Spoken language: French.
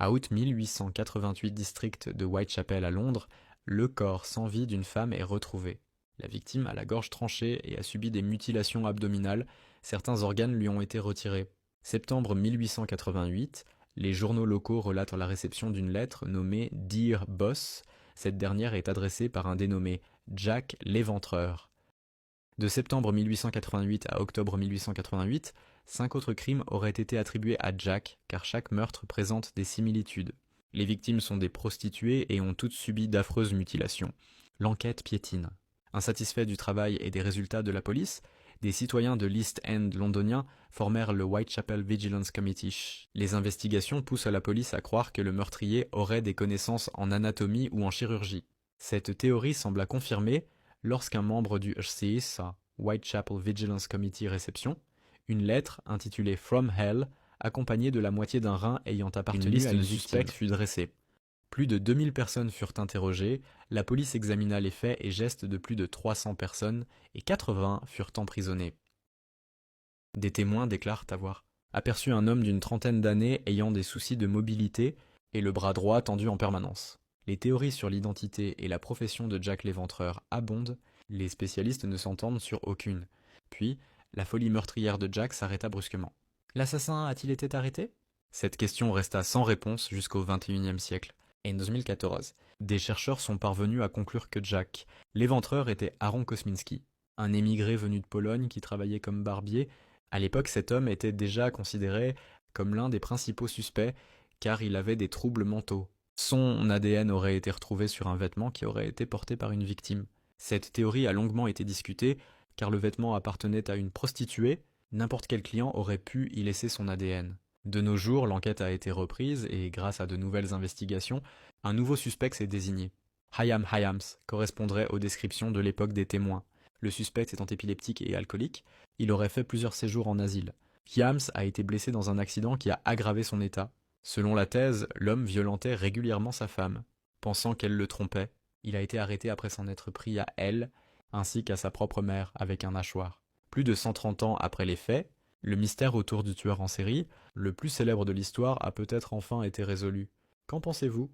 À août 1888, district de Whitechapel à Londres, le corps sans vie d'une femme est retrouvé. La victime a la gorge tranchée et a subi des mutilations abdominales, certains organes lui ont été retirés. Septembre 1888, les journaux locaux relatent la réception d'une lettre nommée Dear Boss. Cette dernière est adressée par un dénommé Jack l'Éventreur. De septembre 1888 à octobre 1888, 5 autres crimes auraient été attribués à Jack, car chaque meurtre présente des similitudes. Les victimes sont des prostituées et ont toutes subi d'affreuses mutilations. L'enquête piétine. Insatisfaits du travail et des résultats de la police, des citoyens de l'East End londonien formèrent le Whitechapel Vigilance Committee. Les investigations poussent la police à croire que le meurtrier aurait des connaissances en anatomie ou en chirurgie. Cette théorie sembla confirmée lorsqu'un membre du HCIS, Whitechapel Vigilance Committee Réception, une lettre intitulée From Hell, accompagnée de la moitié d'un rein ayant appartenu à une suspecte, fut dressée. Plus de 2000 personnes furent interrogées, la police examina les faits et gestes de plus de 300 personnes et 80 furent emprisonnés. Des témoins déclarent avoir aperçu un homme d'une trentaine d'années ayant des soucis de mobilité et le bras droit tendu en permanence. Les théories sur l'identité et la profession de Jack l'Éventreur abondent, les spécialistes ne s'entendent sur aucune. Puis, la folie meurtrière de Jack s'arrêta brusquement. L'assassin a-t-il été arrêté? Cette question resta sans réponse jusqu'au XXIe siècle. Et en 2014, des chercheurs sont parvenus à conclure que Jack l'Éventreur était Aaron Kosminski, un émigré venu de Pologne qui travaillait comme barbier. À l'époque, cet homme était déjà considéré comme l'un des principaux suspects car il avait des troubles mentaux. Son ADN aurait été retrouvé sur un vêtement qui aurait été porté par une victime. Cette théorie a longuement été discutée car le vêtement appartenait à une prostituée, n'importe quel client aurait pu y laisser son ADN. De nos jours, l'enquête a été reprise et grâce à de nouvelles investigations, un nouveau suspect s'est désigné. Hayam Hayams correspondrait aux descriptions de l'époque des témoins. Le suspect étant épileptique et alcoolique, il aurait fait plusieurs séjours en asile. Hyams a été blessé dans un accident qui a aggravé son état. Selon la thèse, l'homme violentait régulièrement sa femme. Pensant qu'elle le trompait, il a été arrêté après s'en être pris à elle, ainsi qu'à sa propre mère avec un hachoir. Plus de 130 ans après les faits, le mystère autour du tueur en série, le plus célèbre de l'histoire, a peut-être enfin été résolu. Qu'en pensez-vous ?